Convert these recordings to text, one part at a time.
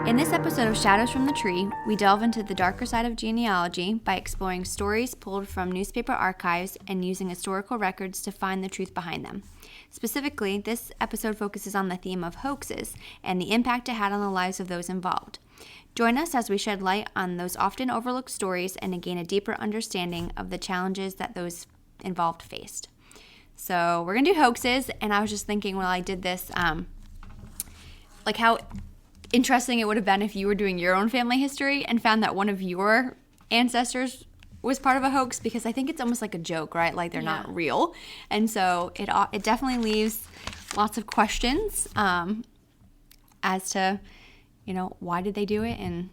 In this episode of Shadows from the Tree, we delve into the darker side of genealogy by exploring stories pulled from newspaper archives and using historical records to find the truth behind them. Specifically, this episode focuses on the theme of hoaxes and the impact it had on the lives of those involved. Join us as we shed light on those often overlooked stories and to gain a deeper understanding of the challenges that those involved faced. So we're going to do hoaxes, and I was just thinking while I did this, like how interesting it would have been if you were doing your own family history and found that one of your ancestors was part of a hoax, because I think it's almost like a joke, right? Like they're not real. And so it definitely leaves lots of questions as to, why did they do it and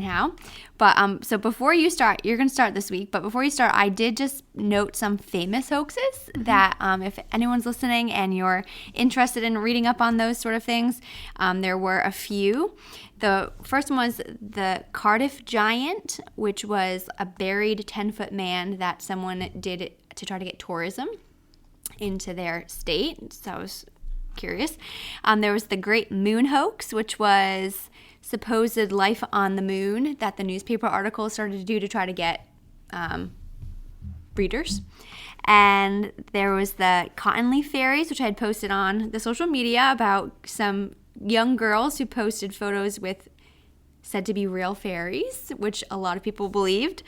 how. But so before you start, you're going to start this week, but before you start, I did just note some famous hoaxes that if anyone's listening and you're interested in reading up on those sort of things, there were a few. The first one was the Cardiff Giant, which was a buried 10-foot man that someone did to try to get tourism into their state. So I was curious. There was the Great Moon Hoax, which was supposed life on the moon that the newspaper articles started to do to try to get readers. And there was the Cotton Leaf Fairies, which I had posted on the social media about some young girls who posted photos with said to be real fairies, which a lot of people believed.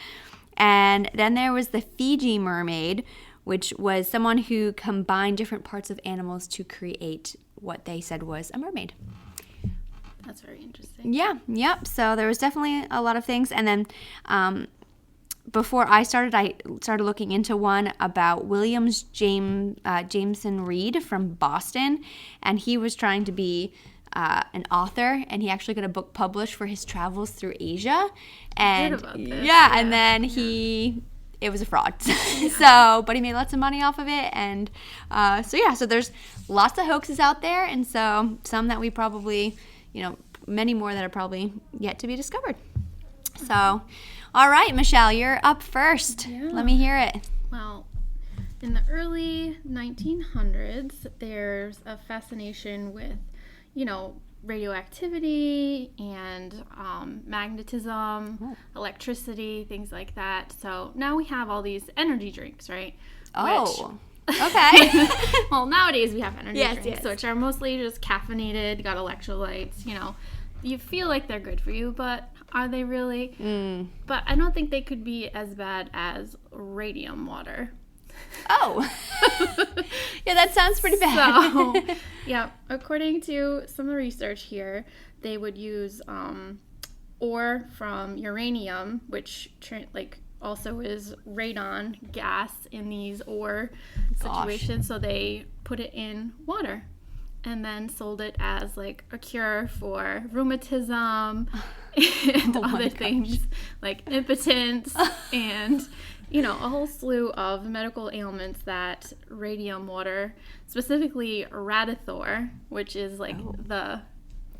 And then there was the Fiji Mermaid, which was someone who combined different parts of animals to create what they said was a mermaid. That's very interesting. Yeah, yep. So there was definitely a lot of things. And then before I started looking into one about Jameson Reed from Boston. And he was trying to be an author, and he actually got a book published for his travels through Asia. And I heard about this. Yeah, and then it was a fraud. But he made lots of money off of it. And so there's lots of hoaxes out there. And so some that we probably, many more that are probably yet to be discovered. So, all right, Michelle, you're up first. Yeah. Let me hear it. Well, in the early 1900s, there's a fascination with, radioactivity and magnetism, electricity, things like that. So now we have all these energy drinks, right? Oh, okay. Well, nowadays we have energy drinks, yes. which are mostly just caffeinated, got electrolytes, You feel like they're good for you, but are they really? But I don't think they could be as bad as radium water. Oh. Yeah, that sounds pretty bad. So, yeah, according to some of the research here, they would use ore from uranium, which also is radon gas in these ore situations. So they put it in water and then sold it as like a cure for rheumatism and other things like impotence and a whole slew of medical ailments that radium water, specifically Radithor, which is like the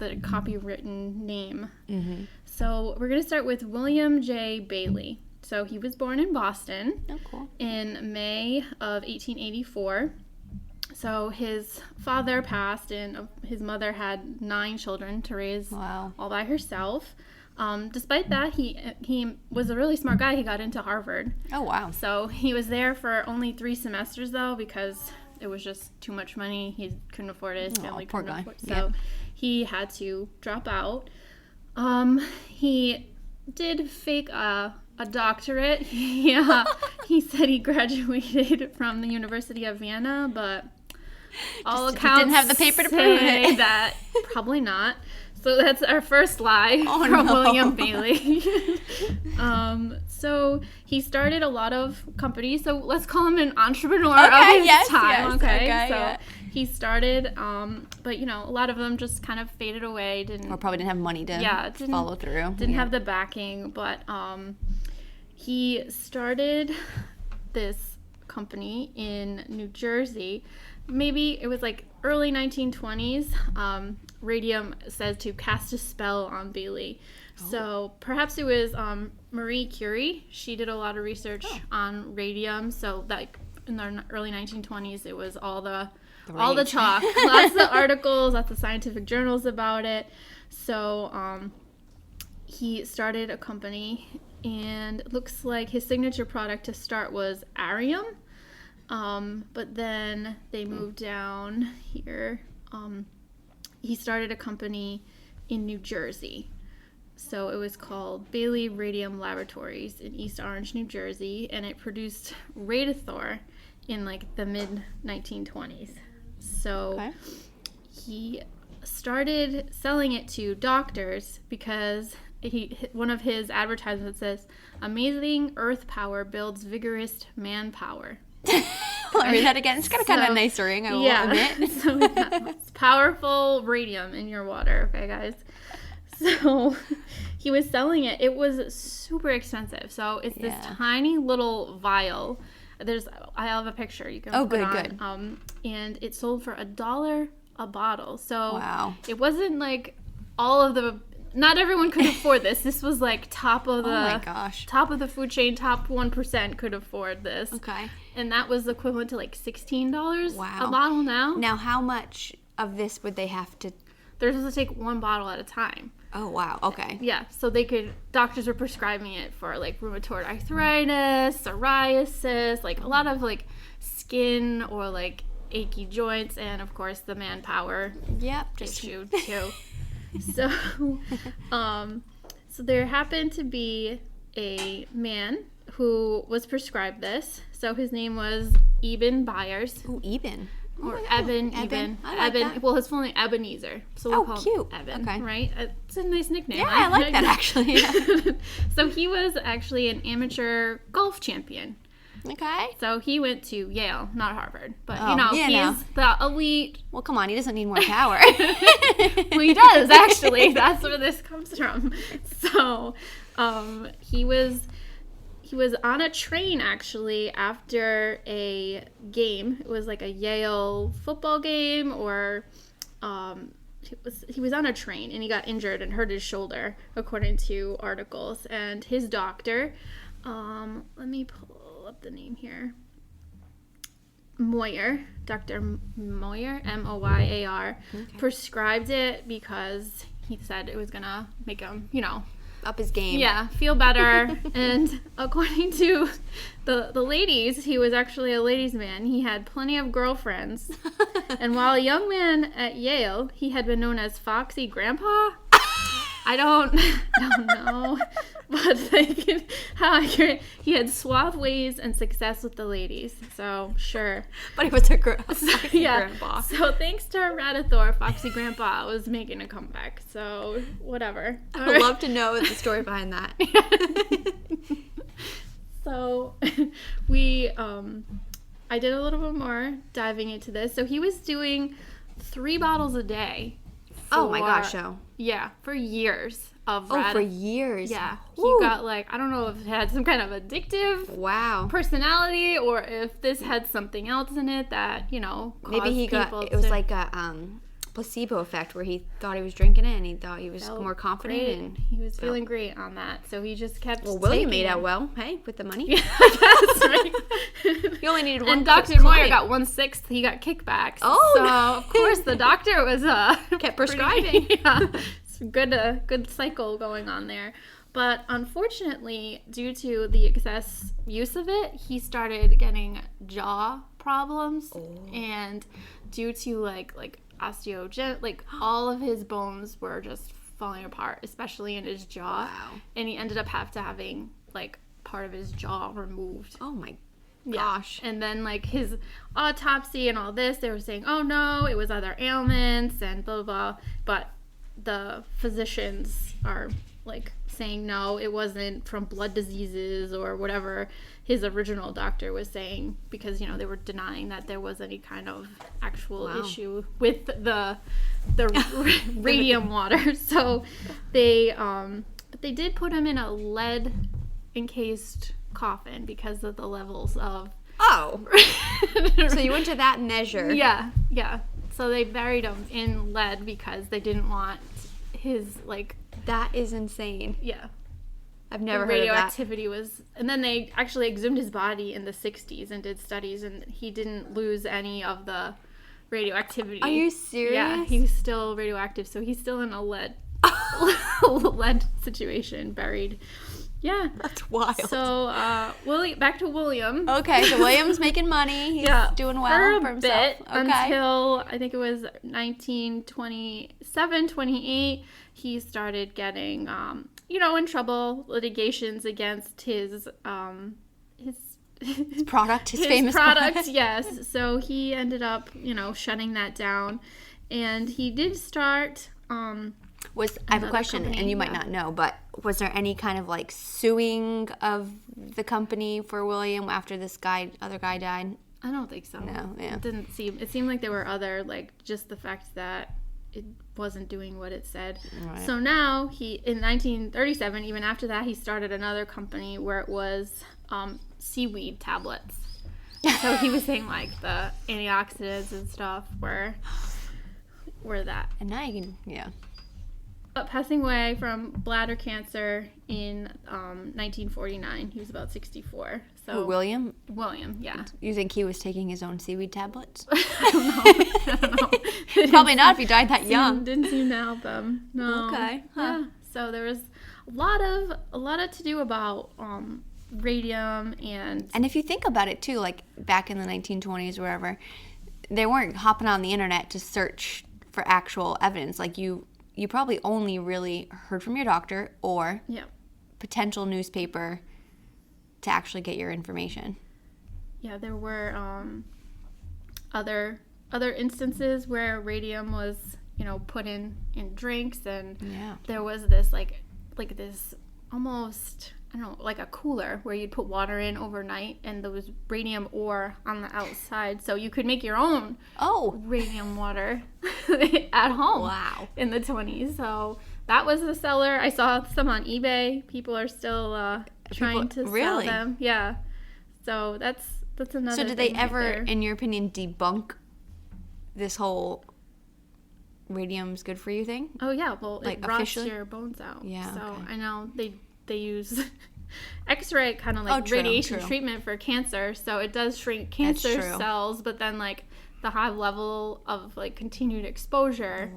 copywritten name. Mm-hmm. So we're going to start with William J. Bailey. So he was born in Boston in May of 1884. So his father passed, and his mother had 9 children to raise all by herself. Despite that, he was a really smart guy. He got into Harvard. Oh, wow. So he was there for only 3 semesters, though, because it was just too much money. He couldn't afford it. His family couldn't afford it. So he had to drop out. He did fake a doctorate. He said he graduated from the University of Vienna, but all accounts didn't have the paper to prove it. That probably not. So that's our first lie from William Bailey. So he started a lot of companies. So let's call him an entrepreneur of his time. Okay, he started, but a lot of them just kind of faded away. Or probably didn't have money to follow through. Didn't have the backing, but he started this company in New Jersey. Maybe it was like early 1920s. Radium says to cast a spell on Bailey. So perhaps it was Marie Curie. She did a lot of research on radium. So that in the early 1920s, it was all the all the talk. Lots of articles, lots of scientific journals about it. So he started a company, and it looks like his signature product to start was radium. But then they moved down here. He started a company in New Jersey. So it was called Bailey Radium Laboratories in East Orange, New Jersey, and it produced Radiator in like the mid-1920s. So he started selling it to doctors because one of his advertisements says, "Amazing earth power builds vigorous manpower." Let me read that again. It's got a kind of a nice ring, I will admit. So it's powerful radium in your water, okay, guys? So he was selling it. It was super expensive. So it's this tiny little vial. I have a picture you can put on. Good. And it sold for $1 a bottle. So it wasn't like not everyone could afford this. This was like top of the food chain, top 1% could afford this. Okay. And that was equivalent to like $16 a bottle now. Now, how much of this would they have to? They're supposed to take one bottle at a time. Oh, wow. Okay. Yeah. So doctors were prescribing it for like rheumatoid arthritis, psoriasis, like a lot of like skin or like achy joints, and of course the manpower issue too. So, so there happened to be a man who was prescribed this. So his name was Eben Byers. Oh, Eben. Or Eben. I like that. Well, his full name Ebenezer. So we'll call cute. him Eben. Okay. Right? It's a nice nickname. Yeah, I like that actually. Yeah. So he was actually an amateur golf champion. Okay. So he went to Yale, not Harvard. But, he's the elite. Well, come on. He doesn't need more power. Well, he does, actually. That's where this comes from. So he was on a train, actually, after a game. It was like a Yale football game, or he was on a train, and he got injured and hurt his shoulder, according to articles. And his doctor, let me pull up the name here, Moyer, Dr. Moyer, Moyar, prescribed it because he said it was going to make him, up his game. Yeah, feel better. And according to the ladies, he was actually a ladies' man. He had plenty of girlfriends. And while a young man at Yale, he had been known as Foxy Grandpa. I don't know, but how accurate. He had suave ways and success with the ladies. So sure, but he was a grandpa. So thanks to Radiator, Foxy Grandpa was making a comeback. So whatever. I would love to know the story behind that. So I did a little bit more diving into this. So he was doing 3 bottles a day. Oh my gosh, so. Yeah, for years of for years. Yeah. Woo. He got like, I don't know if it had some kind of addictive personality, or if this had something else in it that, maybe he was like a placebo effect where he thought he was drinking it and he thought he was more confident. Great. And he was feeling great on that. So he just kept William made out well, hey, with the money. Yeah, that's right. He only needed one. And Dr. Moyer got 1/6. He got kickbacks. Oh, so of course the doctor was kept prescribing. It's good cycle going on there. But unfortunately, due to the excess use of it, he started getting jaw problems, and due to like osteogen, like all of his bones were just falling apart, especially in his jaw. Wow. And he ended up having like part of his jaw removed. Oh my gosh. And then like his autopsy and all this, they were saying, oh no, it was other ailments and blah blah blah. But the physicians are like saying no, it wasn't from blood diseases or whatever his original doctor was saying, because they were denying that there was any kind of actual issue with the radium water. So they did put him in a lead encased coffin because of the levels of so you went to that measure. Yeah So they buried him in lead because they didn't want his that is insane. Yeah. I've never heard of that. Radioactivity was, and then they actually exhumed his body in the 60s and did studies, and he didn't lose any of the radioactivity. Are you serious? Yeah, he's still radioactive, so he's still in a lead situation, buried. Yeah. That's wild. So, back to William. Okay, so William's making money. He's doing well for himself. Bit, until I think it was 1927, 28, he started getting, in trouble, litigations against his product, his famous product. Yes. So he ended up, shutting that down, and he did start. I have a question, company, and you might not know, but was there any kind of like suing of the company for William after this other guy died? I don't think so. No, yeah. It seemed like there were other, like, just the fact that it wasn't doing what it said. Right. So now in 1937, even after that, he started another company where it was seaweed tablets. So he was saying like the antioxidants and stuff were that. And now you can, yeah. Passing away from bladder cancer in 1949. He was about 64. So William? William, yeah. You think he was taking his own seaweed tablets? I don't know. Probably not if he died that young. Didn't seem to help him. No. Okay. Huh. Yeah. So there was a lot of to do about radium and if you think about it too, like back in the 1920s or wherever, they weren't hopping on the internet to search for actual evidence. Like you probably only really heard from your doctor or potential newspaper to actually get your information. Yeah, there were other instances where radium was, put in drinks, and there was this like this almost, I don't know, like a cooler where you'd put water in overnight, and there was radium ore on the outside, so you could make your own radium water at home. Wow. In the 20s. So that was the seller. I saw some on eBay. People are still trying to sell them. Yeah. So that's another. So did they ever, in your opinion, debunk this whole radium's good for you thing? Oh yeah, well, like it rots officially? your bones out. Yeah. So okay. I know they use X-ray kind of like radiation treatment for cancer, so it does shrink cancer cells, but then like the high level of like continued exposure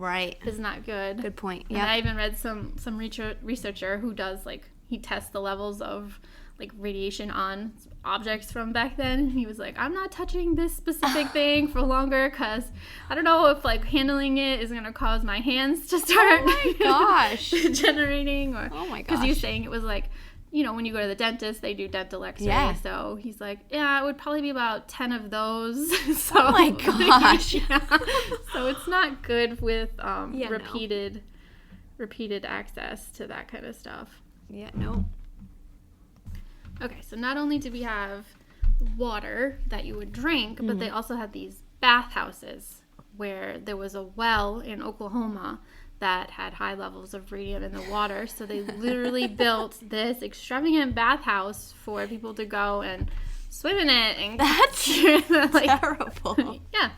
is not good. Good point. Yeah. And I even read some researcher who does like, he tests the levels of like radiation on objects from back then. He was like, I'm not touching this specific thing for longer because I don't know if like handling it is going to cause my hands to start degenerating, or because he was saying it was like, when you go to the dentist, they do dental x-ray. Yeah. So he's like, it would probably be about 10 of those. So, oh my gosh. So it's not good with repeated access to that kind of stuff. Yeah, no. Okay, so not only did we have water that you would drink, but they also had these bathhouses where there was a well in Oklahoma that had high levels of radium in the water. So they literally built this extravagant bathhouse for people to go and swim in it. And that's terrible. Yeah.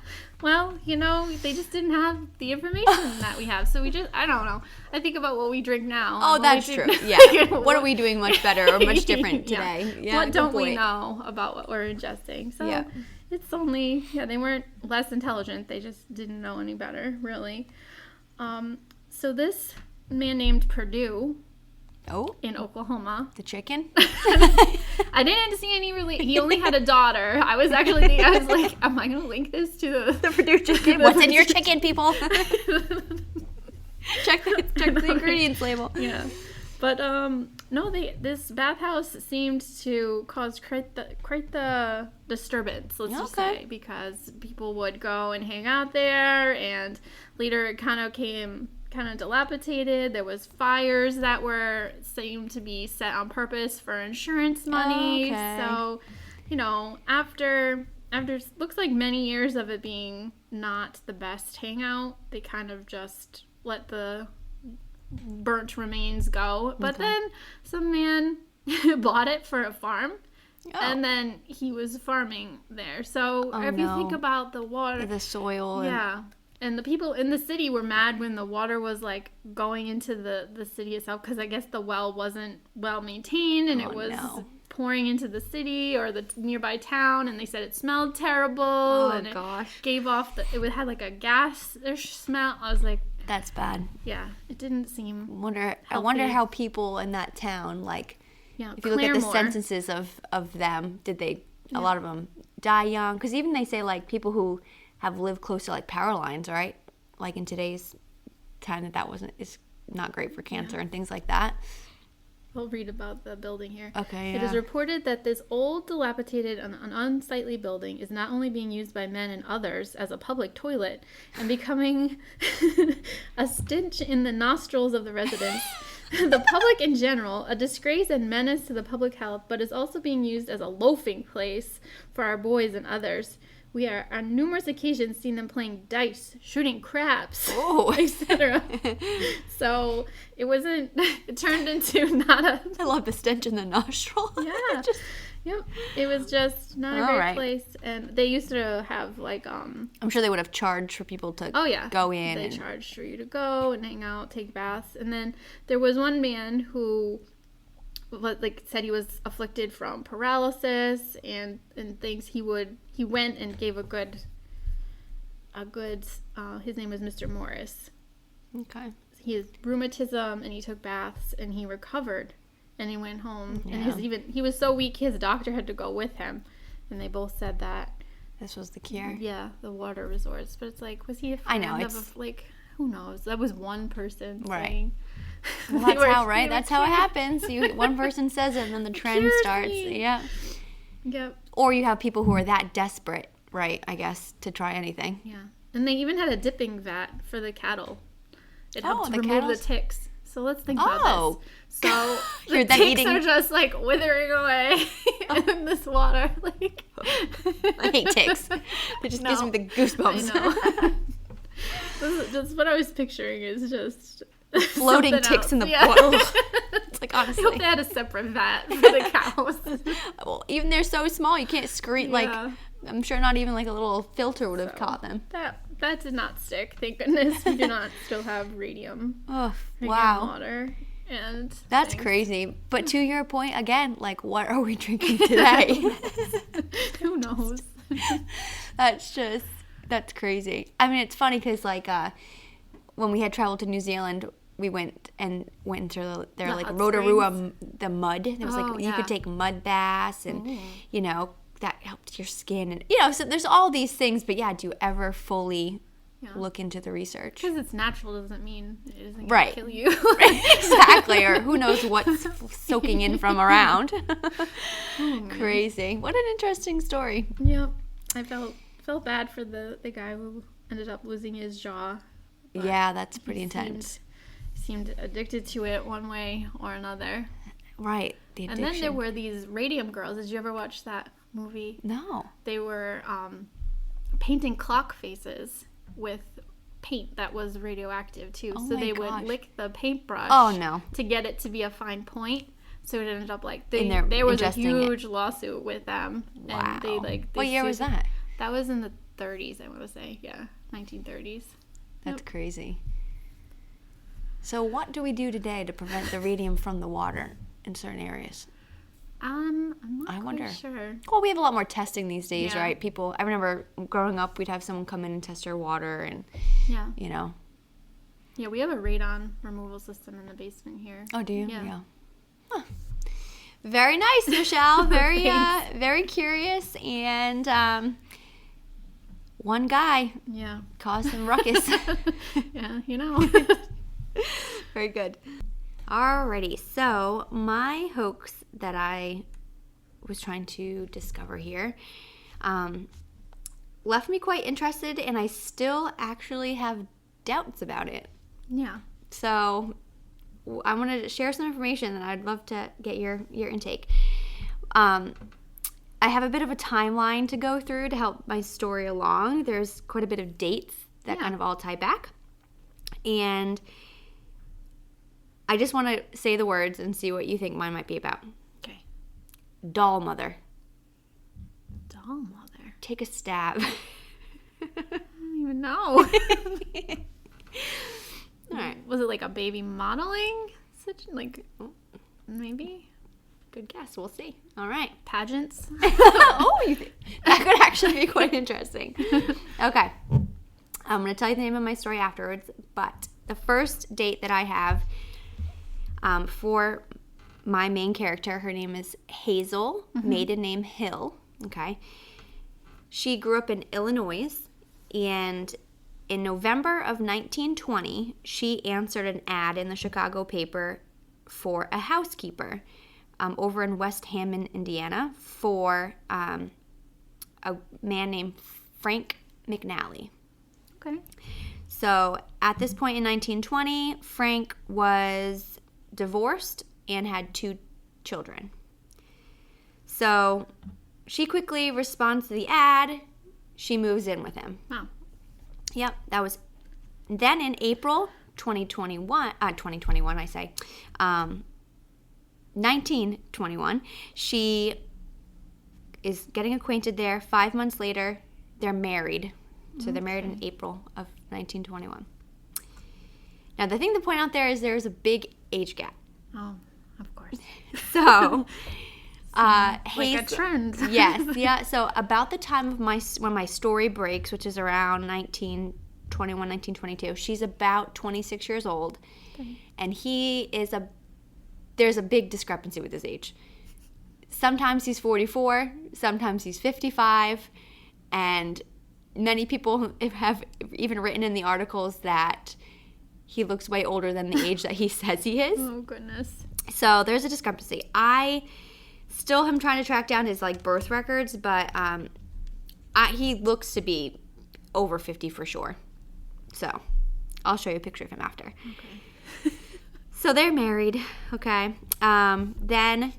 Well, they just didn't have the information that we have. So I don't know. I think about what we drink now. Oh, that's true. Yeah. What are we doing much better or much different today? Yeah, what don't we know about what we're ingesting? So it's only, they weren't less intelligent. They just didn't know any better, really. So this man named Purdue in Oklahoma. The chicken? I didn't see any he only had a daughter. I was like, am I going to link this to the Purdue chicken? What's in your chicken, people? check the ingredients label. Yeah. But no, this bathhouse seemed to cause quite the disturbance, let's just say, because people would go and hang out there, and later it kind of dilapidated. There was fires that seemed to be set on purpose for insurance money. So, after looks like many years of it being not the best hangout, they kind of just let the burnt remains go. But then some man bought it for a farm. And then he was farming there. So if you think about the water, the soil. Yeah. And the people in the city were mad when the water was like going into the city itself, because I guess the well wasn't well maintained, and it was pouring into the city or the nearby town, and they said it smelled terrible, and it gave off it had like a gas-ish smell. I was like, that's bad. Yeah, it didn't seem I wonder how people in that town, like, if you look at the censuses of them, did they, a lot of them die young? Because even they say, like, people who have lived close to, like, power lines, right? Like, in today's time, is not great for cancer and things like that. I'll read about the building here. Okay, It is reported that this old, dilapidated, and unsightly building is not only being used by men and others as a public toilet and becoming a stench in the nostrils of the residents, the public in general, a disgrace and menace to the public health, but is also being used as a loafing place for our boys and others. We are on numerous occasions seen them playing dice, shooting craps, etc. So it turned into not a... I love the stench in the nostril. Yeah. Yep. It was just not a great place. And they used to have like... I'm sure they would have charged for people to go in. They charged for you to go and hang out, take baths. And then there was one man who... like said he was afflicted from paralysis and things. He went and gave a good his name was Mr. Morris. Okay. He has rheumatism, and he took baths, and he recovered, and he went home. Yeah. And he was so weak his doctor had to go with him, and they both said that this was the cure. Yeah, the water resorts. But it's like, was he a fan of like, who knows? That was one person saying. Well, that's how it happens. One person says it, and then the trend starts. Yeah. Yep. Or you have people who are that desperate, right, I guess, to try anything. Yeah. And they even had a dipping vat for the cattle. It helped to remove the ticks. So let's think about this. So the ticks are just like withering away in this water. Like, I hate ticks. It just gives me the goosebumps. I know. That's what I was picturing is just... floating ticks in the bottle. It's like, honestly, I hope they had a separate vat for the cows. Well, even they're so small, you can't scream. Like, I'm sure not even like a little filter would have caught them. That did not stick. Thank goodness we do not still have radium. Oh, wow. Water and that's crazy. But to your point again, like, what are we drinking today? Who knows? That's crazy. I mean, it's funny because like when we had traveled to New Zealand, we went into their like Rotorua, the mud. There was you could take mud baths, and that helped your skin, and so there's all these things. But do you ever fully look into the research? Because it's natural doesn't mean it isn't going to kill you. Exactly, or who knows what's soaking in from around. Crazy. What an interesting story. Yep. I felt bad for the guy who ended up losing his jaw. Yeah, that's pretty intense. Seemed addicted to it one way or another. Right, the addiction. And then there were these radium girls. Did you ever watch that movie? No. They were painting clock faces with paint that was radioactive too. So they would lick the paintbrush to get it to be a fine point. So it ended up like there was a huge lawsuit with them. Wow. And they what year was that? That was in the 30s, I want to say. Yeah, 1930s. That's crazy. So what do we do today to prevent the radium from the water in certain areas? I'm not quite sure. Well, we have a lot more testing these days, right? People, I remember growing up, we'd have someone come in and test our water, and Yeah, we have a radon removal system in the basement here. Oh, do you? Yeah. Huh. Very nice, Michelle. Very, very curious, and one guy caused some ruckus. Yeah, Very good. Alrighty, so my hoax that I was trying to discover here left me quite interested, and I still actually have doubts about it. Yeah. So I want to share some information, and I'd love to get your intake. I have a bit of a timeline to go through to help my story along. There's quite a bit of dates that kind of all tie back. And I just want to say the words and see what you think mine might be about. Okay. Doll mother. Doll mother? Take a stab. I don't even know. All right. Was it like a baby modeling? Maybe? Good guess. We'll see. All right. Pageants? That could actually be quite interesting. Okay. I'm going to tell you the name of my story afterwards, but the first date that I have for my main character, her name is Hazel, maiden name Hill, okay? She grew up in Illinois, and in November of 1920, she answered an ad in the Chicago paper for a housekeeper over in West Hammond, Indiana, for a man named Frank McNally. Okay. So at this point in 1920, Frank was divorced and had 2 children. So she quickly responds to the ad. She moves in with him. Wow. Yep, that was. Then in April 1921, she is getting acquainted there. 5 months later, they're married. So they're married in April of 1921. Now, the thing to point out there is there's a big age gap. Oh, of course. So, like a trend. Yes, yeah. So about the time of when my story breaks, which is around 1921, 1922, she's about 26 years old, and there's a big discrepancy with his age. Sometimes he's 44, sometimes he's 55, and many people have even written in the articles that he looks way older than the age that he says he is. Oh, goodness. So there's a discrepancy. I still am trying to track down his birth records, but he looks to be over 50 for sure. So I'll show you a picture of him after. Okay. So they're married, okay? Then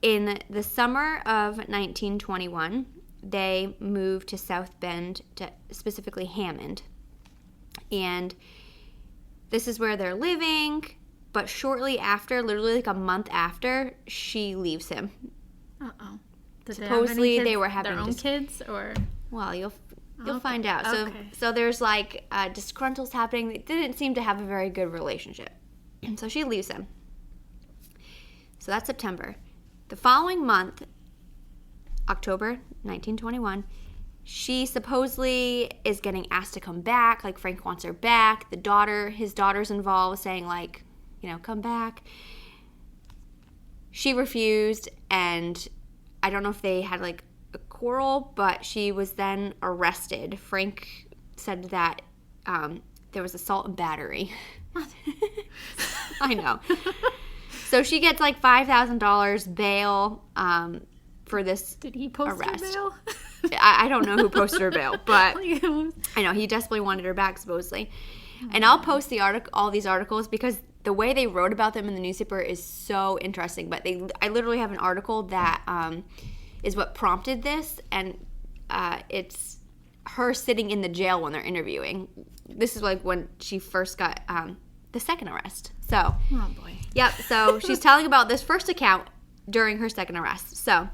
in the summer of 1921, they moved to South Bend, specifically Hammond. And this is where they're living, but shortly after, literally a month after, she leaves him. Uh-oh. Supposedly they were having their own kids, or? Well, you'll find out. Okay. So there's disgruntles happening. They didn't seem to have a very good relationship. So she leaves him. So that's September. The following month, October 1921, she supposedly is getting asked to come back. Frank wants her back. His daughter's involved, saying come back. She refused, and I don't know if they had a quarrel, but she was then arrested. Frank said that there was assault and battery. What? I know. So she gets $5,000 bail for this Did he post arrest. her bail? I don't know who posted her bail, but I know he desperately wanted her back, supposedly. And I'll post all these articles because the way they wrote about them in the newspaper is so interesting. But I literally have an article that is what prompted this, and it's her sitting in the jail when they're interviewing. This is when she first got the second arrest. So, oh boy. Yep. So she's telling about this first account during her second arrest. So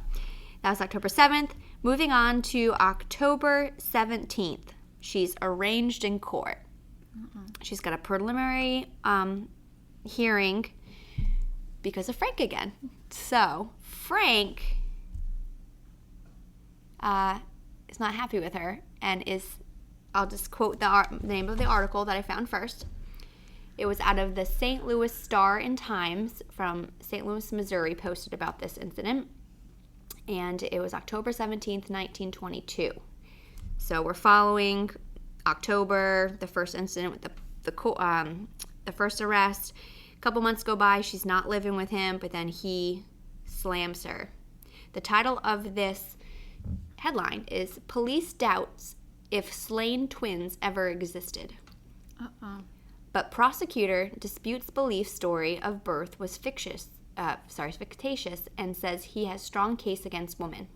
that was October 7th. Moving on to October 17th, she's arraigned in court. She's got a preliminary hearing because of Frank again. So Frank is not happy with her and I'll just quote the name of the article that I found first. It was out of the St. Louis Star and Times from St. Louis, Missouri, posted about this incident. And it was October 17th, 1922. So we're following October, the first incident with the first arrest. A couple months go by, she's not living with him, but then he slams her. The title of this headline is Police Doubts If Slain Twins Ever Existed. Uh-oh. But prosecutor disputes belief story of birth was fictitious and says he has strong case against woman.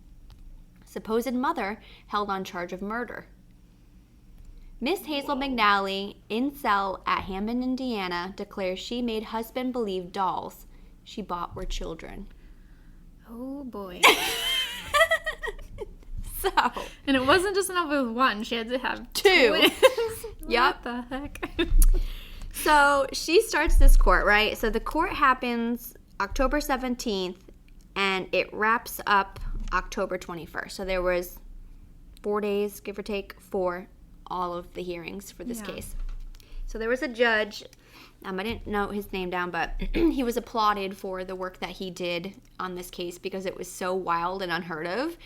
Supposed mother held on charge of murder. Miss Hazel McNally, in cell at Hammond, Indiana, declares she made husband believe dolls she bought were children. Oh boy. So, and it wasn't just enough with one. She had to have 2. twins. Yep. What the heck? So she starts this court, right? So the court happens October 17th, and it wraps up October 21st. So there was 4 days, give or take, for all of the hearings for this case. So there was a judge. I didn't note his name down, but he was applauded for the work that he did on this case because it was so wild and unheard of.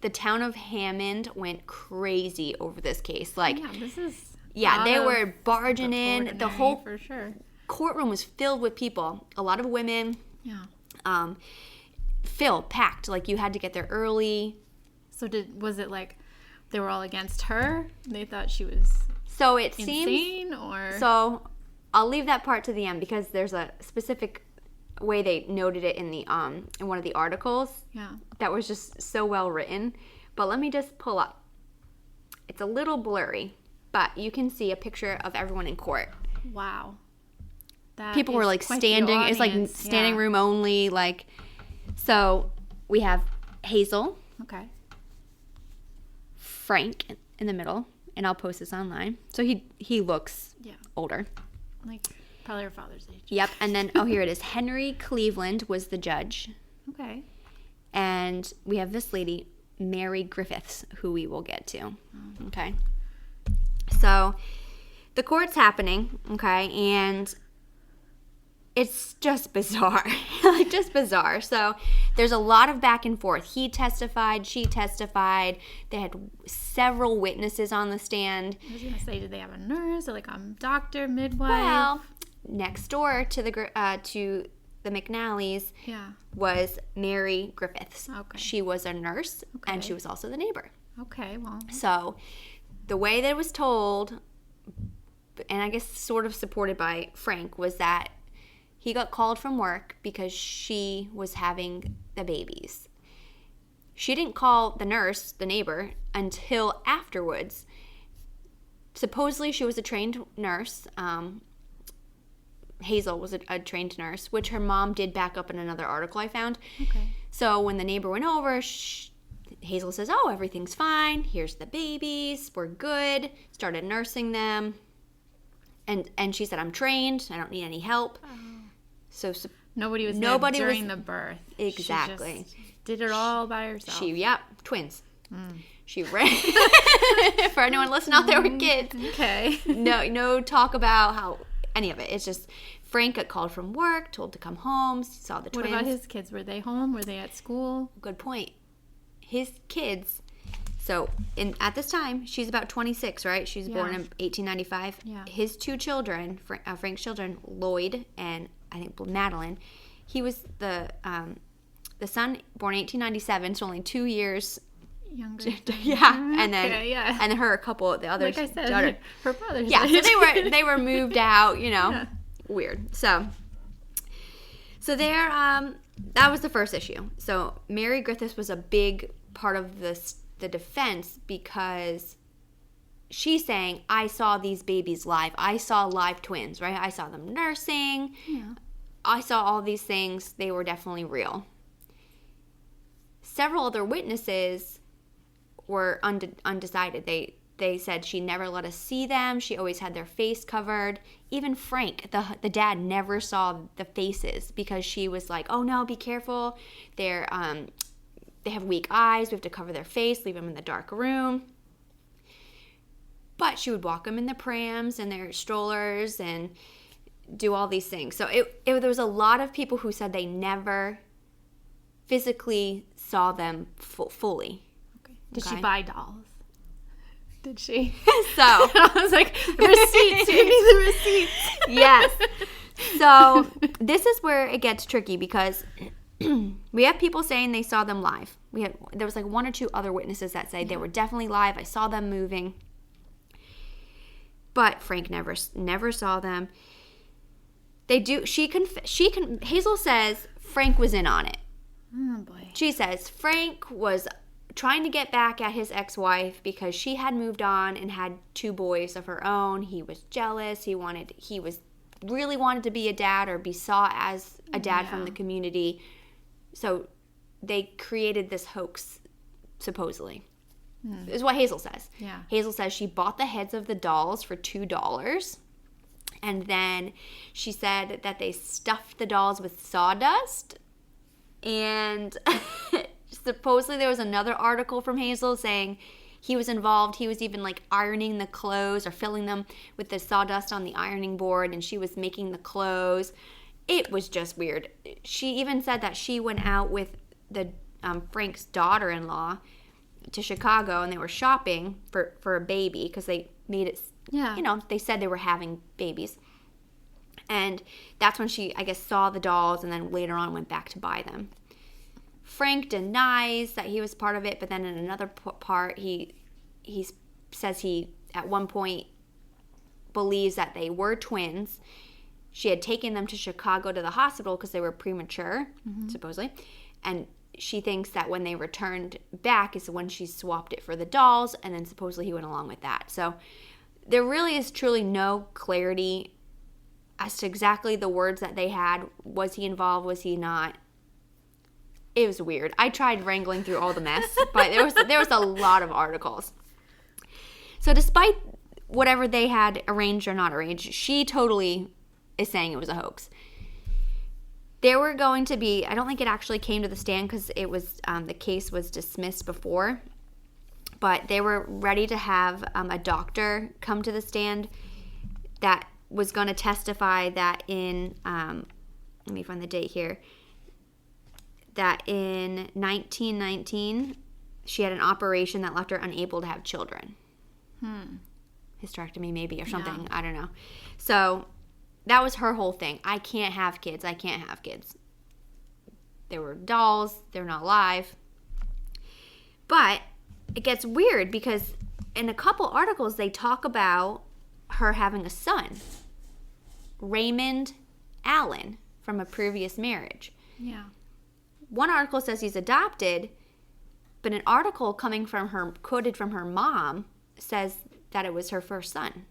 The town of Hammond went crazy over this case. Like, this is they were barging in. The whole for sure. courtroom was filled with people. A lot of women. Yeah. Packed. Like, you had to get there early. So was it like they were all against her? They thought she was so it insane, seems, or so I'll leave that part to the end because there's a specific way they noted it in the in one of the articles. Yeah. That was just so well written. But let me just pull up. It's a little blurry, but you can see a picture of everyone in court. Wow. That People were like standing. It's like standing room only. Like, so we have Hazel. Okay. Frank in the middle, and I'll post this online. So he looks older. Like probably her father's age. Yep, and then, here it is. Henry Cleveland was the judge. Okay. And we have this lady, Mary Griffiths, who we will get to. Okay. So the court's happening, okay, and it's just bizarre. Like, just bizarre. So there's a lot of back and forth. He testified, she testified. They had several witnesses on the stand. I was going to say, did they have a nurse or like a doctor, midwife? Well, next door to the McNallys was Mary Griffiths. Okay. She was a nurse, and she was also the neighbor. Okay, well. So the way that it was told, and I guess sort of supported by Frank, was that he got called from work because she was having the babies. She didn't call the nurse, the neighbor, until afterwards. Supposedly she was a trained nurse. Hazel was a trained nurse, which her mom did back up in another article I found. Okay. So when the neighbor went over, Hazel says, "Oh, everything's fine. Here's the babies. We're good." Started nursing them. And she said, "I'm trained. I don't need any help." Oh. So nobody was there during the birth. Exactly. She just did it all by herself. Twins. She ran. For anyone listening out there with kids. Okay. No talk about how any of it. It's just Frank got called from work, told to come home, saw the twins. What about his kids? Were they home? Were they at school? Good point. His kids. So at this time, she's about 26, right? She's born in 1895. Yeah. His 2 children, Frank's children, Lloyd and I think Madeline, he was the son born in 1897, so only 2 years Younger. and then Okay, and her a couple of the others. Like I said, her brother's so age. they were moved out, weird. So there that was the first issue. So Mary Griffiths was a big part of the defense because she's saying, I saw these babies live. I saw live twins, right? I saw them nursing. Yeah. I saw all these things. They were definitely real. Several other witnesses were undecided. They said she never let us see them. She always had their face covered. Even Frank, the dad, never saw the faces because she was like, "Oh no, be careful. They have weak eyes. We have to cover their face, leave them in the dark room." But she would walk them in the prams and their strollers and do all these things. So there was a lot of people who said they never physically saw them fully. Okay. Did she buy dolls? Did she? So I was like, receipts. You need the receipts. Yes. So this is where it gets tricky because we have people saying they saw them live. There was like 1 or 2 other witnesses that say they were definitely live. I saw them moving. But Frank never saw them. They do. Hazel says Frank was in on it. Oh boy. She says Frank was trying to get back at his ex-wife because she had moved on and had 2 boys of her own. He was jealous. He really wanted to be a dad or be saw as a dad from the community. So they created this hoax supposedly. Is what Hazel says. Yeah. Hazel says she bought the heads of the dolls for $2. And then she said that they stuffed the dolls with sawdust. And supposedly there was another article from Hazel saying he was involved. He was even like ironing the clothes or filling them with the sawdust on the ironing board. And she was making the clothes. It was just weird. She even said that she went out with the Frank's daughter-in-law to Chicago, and they were shopping for a baby because they made it, they said they were having babies. And that's when she, I guess, saw the dolls and then later on went back to buy them. Frank denies that he was part of it, but then in another part, he says he, at one point, believes that they were twins. She had taken them to Chicago to the hospital because they were premature, supposedly. And she thinks that when they returned back is when she swapped it for the dolls, and then supposedly he went along with that. So there really is truly no clarity as to exactly the words that they had. Was he involved? Was he not? It was weird. I tried wrangling through all the mess, but there was a lot of articles. So despite whatever they had arranged or not arranged, she totally is saying it was a hoax. There were going to be, I don't think it actually came to the stand because it was, the case was dismissed before, but they were ready to have a doctor come to the stand that was going to testify that in, let me find the date here, that in 1919, she had an operation that left her unable to have children. Hysterectomy maybe or something, I don't know. So that was her whole thing. I can't have kids. I can't have kids. They were dolls. They're not alive. But it gets weird because in a couple articles, they talk about her having a son, Raymond Allen, from a previous marriage. Yeah. One article says he's adopted, but an article coming from her, quoted from her mom, says that it was her first son.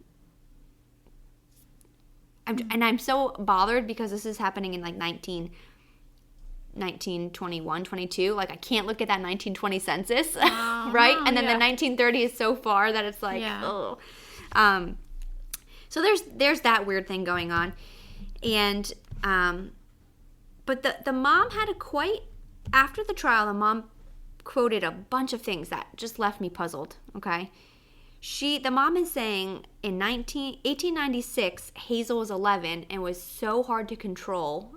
And I'm so bothered because this is happening in like 1921, 22. Like I can't look at that 1920 census, right? And then the 1930 is so far that it's like, oh. So there's that weird thing going on. And, but the mom had after the trial, the mom quoted a bunch of things that just left me puzzled, okay? The mom is saying in 1896, Hazel was 11 and was so hard to control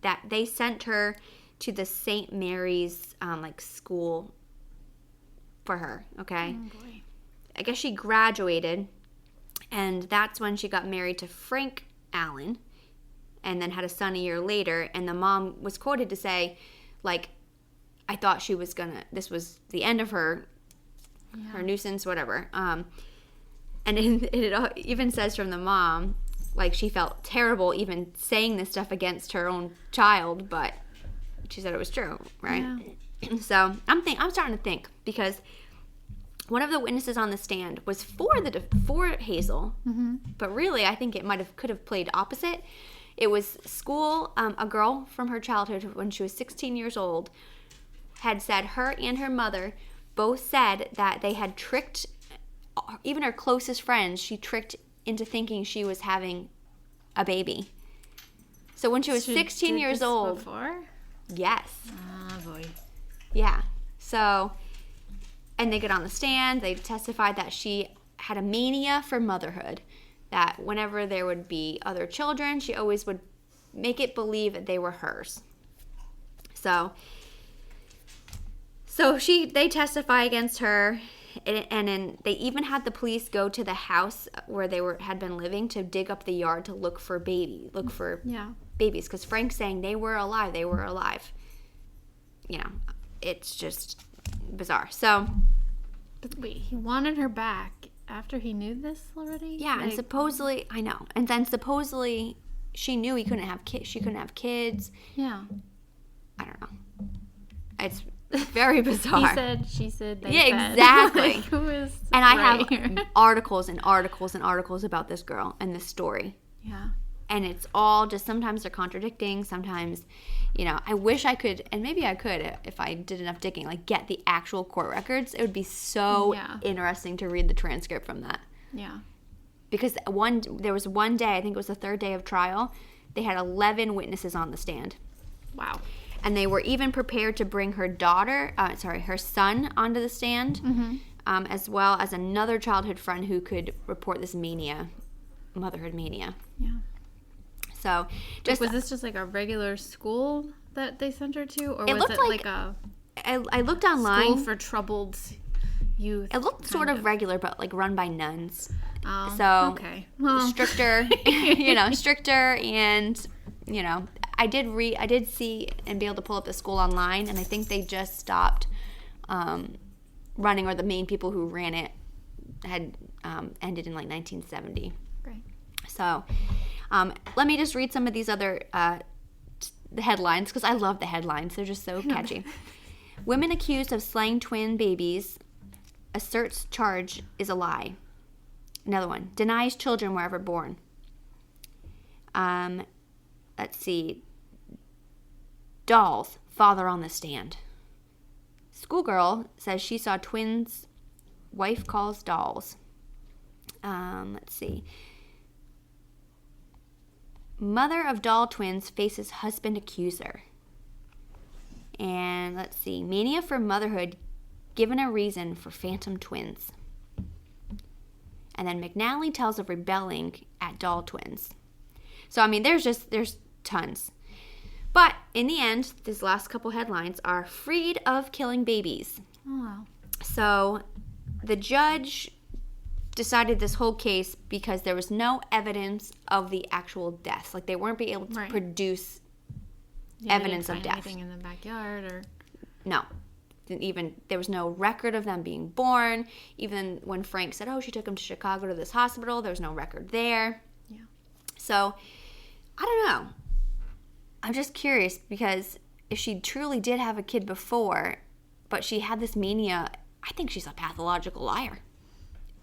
that they sent her to the St. Mary's school for her, okay? Oh, boy. I guess she graduated, and that's when she got married to Frank Allen and then had a son a year later, and the mom was quoted to say, like, I thought she was this was the end of her nuisance, whatever. And it even says from the mom, like, she felt terrible even saying this stuff against her own child, but she said it was true, right? Yeah. So I'm starting to think, because one of the witnesses on the stand was for Hazel, but really I think it could have played opposite. It was a girl from her childhood when she was 16 years old had said her and her mother both said that they had tricked, even her closest friends, she tricked into thinking she was having a baby. So when she was 16 years old. Before? Yes. Oh, boy. Yeah. So, and they get on the stand, they testified that she had a mania for motherhood, that whenever there would be other children, she always would make it believe that they were hers. So they testify against her, and then they even had the police go to the house where they had been living to dig up the yard to look for babies, because Frank's saying they were alive. It's just bizarre. So, but wait, he wanted her back after he knew this already? Yeah, and supposedly, I know, and then supposedly she knew he couldn't have kids. She couldn't have kids. Yeah. I don't know. It's very bizarre. He said, she said, they said. Exactly. And I have articles and articles and articles about this girl and this story. Yeah. And it's all just, sometimes they're contradicting, sometimes, I wish I could, and maybe I could if I did enough digging, like get the actual court records. It would be so interesting to read the transcript from that. Yeah. Because there was one day, I think it was the third day of trial, they had 11 witnesses on the stand. Wow. And they were even prepared to bring her son onto the stand, as well as another childhood friend who could report this motherhood mania. Yeah. So, was this just like a regular school that they sent her to, or was it like a? I looked online. School for troubled youth. It looked sort of regular, but like run by nuns. Oh, so okay. Well. Stricter, stricter, and I did see and be able to pull up the school online, and I think they just stopped running, or the main people who ran it had ended in like 1970. Great. So. Let me just read some of these other the headlines, because I love the headlines. They're just so catchy. Women accused of slaying twin babies asserts charge is a lie. Another one. Denies children were ever born. Let's see. Dolls. Father on the stand. Schoolgirl says she saw twins. Wife calls dolls. Let's see. Mother of doll twins faces husband accuser. And let's see. Mania for motherhood given a reason for phantom twins. And then McNally tells of rebelling at doll twins. So, I mean, there's tons. But in the end, these last couple headlines are freed of killing babies. Oh, wow. So the judge decided this whole case because there was no evidence of the actual deaths. Like, they weren't being able to produce evidence of death. Anything in the backyard or no. Even there was no record of them being born. Even when Frank said, "Oh, she took him to Chicago to this hospital," there was no record there. Yeah. So I don't know. I'm just curious, because if she truly did have a kid before, but she had this mania, I think she's a pathological liar.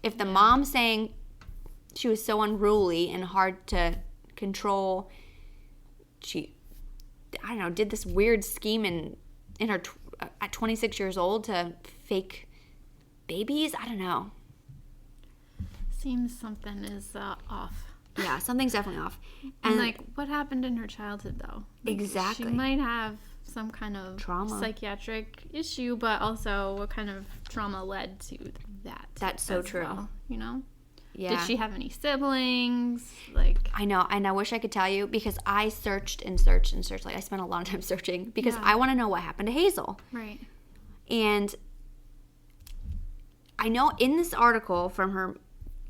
If the mom's saying she was so unruly and hard to control, she, I don't know, did this weird scheme in her at 26 years old to fake babies. I don't know. Seems something is off. Yeah, something's definitely off. And like, what happened in her childhood, though? Like, exactly. She might have some kind of trauma, psychiatric issue, but also what kind of trauma led to that? That's so true. Well, Yeah. Did she have any siblings? Like, I know, and I wish I could tell you, because I searched and searched and searched. Like, I spent a lot of time searching because I want to know what happened to Hazel. Right. And I know in this article from her,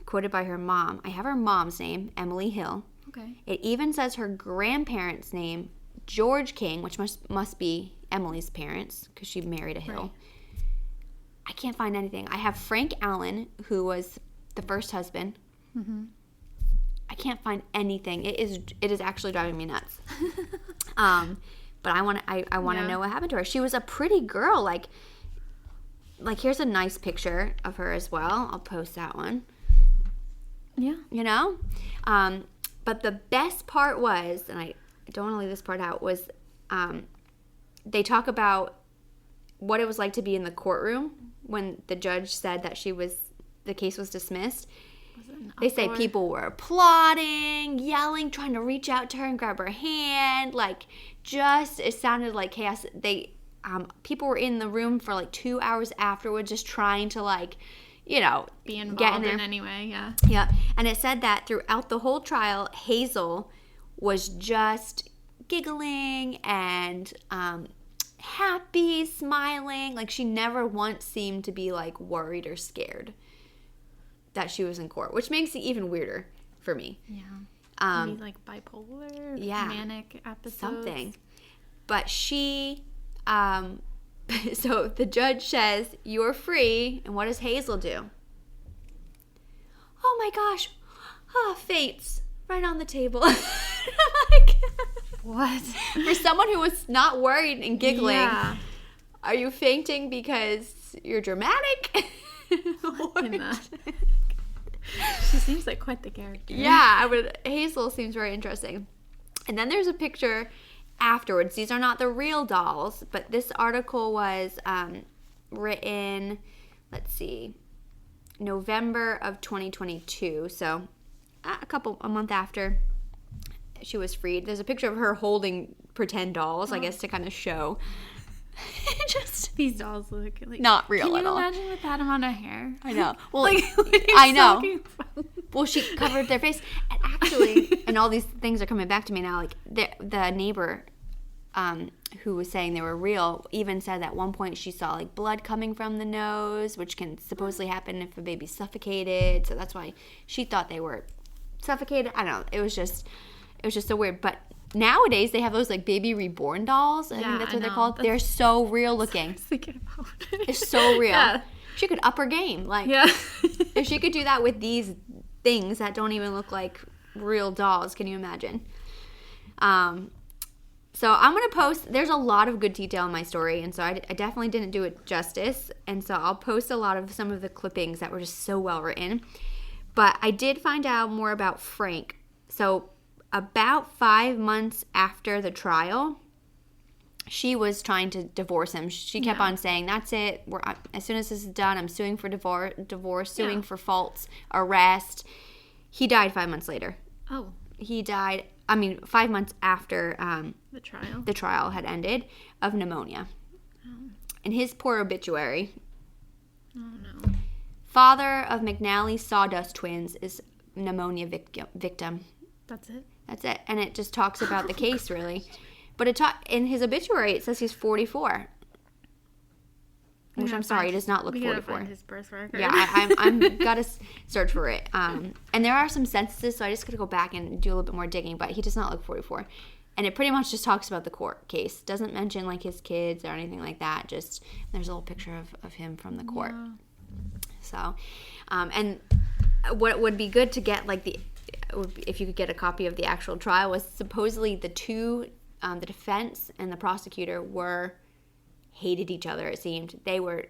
quoted by her mom, I have her mom's name, Emily Hill. Okay. It even says her grandparents' name, George King, which must be Emily's parents, because she married a Hill. Right. I can't find anything. I have Frank Allen, who was the first husband. Mm-hmm. I can't find anything. It is actually driving me nuts. But I want to know what happened to her. She was a pretty girl. Like here's a nice picture of her as well. I'll post that one. Yeah. But the best part was, and I don't want to leave this part out, was they talk about what it was like to be in the courtroom when the judge said that the case was dismissed. They say people were applauding, yelling, trying to reach out to her and grab her hand. It sounded like chaos. People were in the room for 2 hours afterwards, just trying to be involved get in there. In any way, yeah. Yeah, and it said that throughout the whole trial, Hazel was just giggling and happy, smiling. She never once seemed to be worried or scared that she was in court, which makes it even weirder for me. Yeah. Maybe bipolar, manic episodes. Something. But she, so the judge says, "You're free," and what does Hazel do? Oh my gosh, faints right on the table. What? For someone who was not worried and giggling, are you fainting because you're dramatic? She seems like quite the character. Yeah, Hazel seems very interesting. And then there's a picture afterwards. These are not the real dolls, but this article was written, let's see, November of 2022. So a month after she was freed. There's a picture of her holding pretend dolls, I guess, to kind of show. Just these dolls look like not real at all. Can you imagine with that amount of hair? I know. Well, like, I know. Well, she covered their face, and actually, and all these things are coming back to me now. Like the neighbor, who was saying they were real, even said at one point she saw like blood coming from the nose, which can supposedly happen if a baby's suffocated. So that's why she thought they were suffocated. I don't know. It was just so weird. But nowadays they have those like baby reborn dolls. I think that's what they're called. They're so real looking. It's so real. Yeah. She could up her game. Like, if she could do that with these things that don't even look like real dolls, can you imagine? So I'm going to post, there's a lot of good detail in my story, and so I definitely didn't do it justice, and so I'll post a lot of some of the clippings that were just so well written. But I did find out more about Frank. So about 5 months after the trial, she was trying to divorce him. She kept on saying, that's it. As soon as this is done, I'm suing for divorce, suing for false arrest. He died 5 months later. Oh. He died, 5 months after the trial had ended, of pneumonia. Oh. In his poor obituary, father of McNally Sawdust twins is pneumonia victim. That's it? That's it. And it just talks about the case, really. But in his obituary, it says he's 44. Which I'm sorry, it does not look 44. We gotta find his birth record. Yeah, I'm gotta search for it. And there are some censuses, so I just gotta go back and do a little bit more digging. But he does not look 44. And it pretty much just talks about the court case. Doesn't mention like his kids or anything like that. Just there's a little picture of him from the court. Yeah. So, and what would be good to get if you could get a copy of the actual trial was supposedly the defense and the prosecutor hated each other, it seemed. They were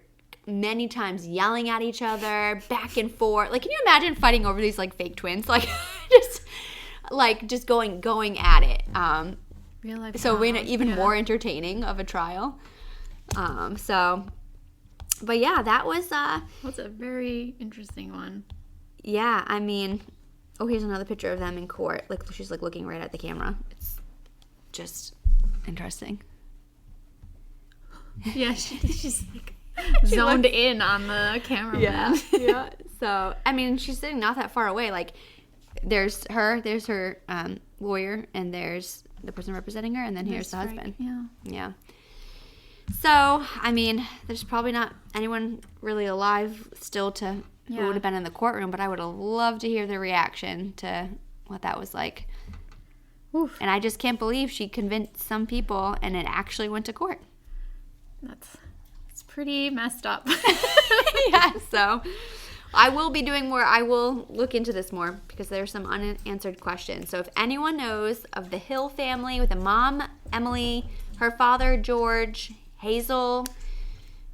many times yelling at each other, back and forth. Like, can you imagine fighting over these, like, fake twins? Like, just going at it. Real life so even more entertaining of a trial. But yeah, that was... That's a very interesting one. Yeah, here's another picture of them in court. Like, she's, like, looking right at the camera. It's just interesting. Yeah, she's like zoned in on the camera. Yeah. So, she's sitting not that far away. Like, there's her lawyer, and there's the person representing her, and then here's the husband. Yeah. So, there's probably not anyone really alive still who would have been in the courtroom, but I would have loved to hear their reaction to what that was like. Oof. And I just can't believe she convinced some people, and it actually went to court. It's pretty messed up. Yeah, so I will be doing more. I will look into this more because there's some unanswered questions. So if anyone knows of the Hill family with a mom, Emily, her father, George, Hazel,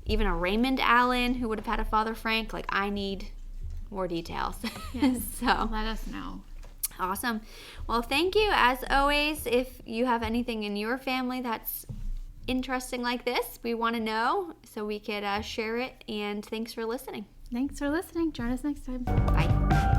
even a Raymond Allen who would have had a father, Frank, like, I need more details. Yes, so let us know. Awesome. Well, thank you. As always, if you have anything in your family that's interesting like this, we want to know so we could share it. And thanks for listening. Join us next time. Bye.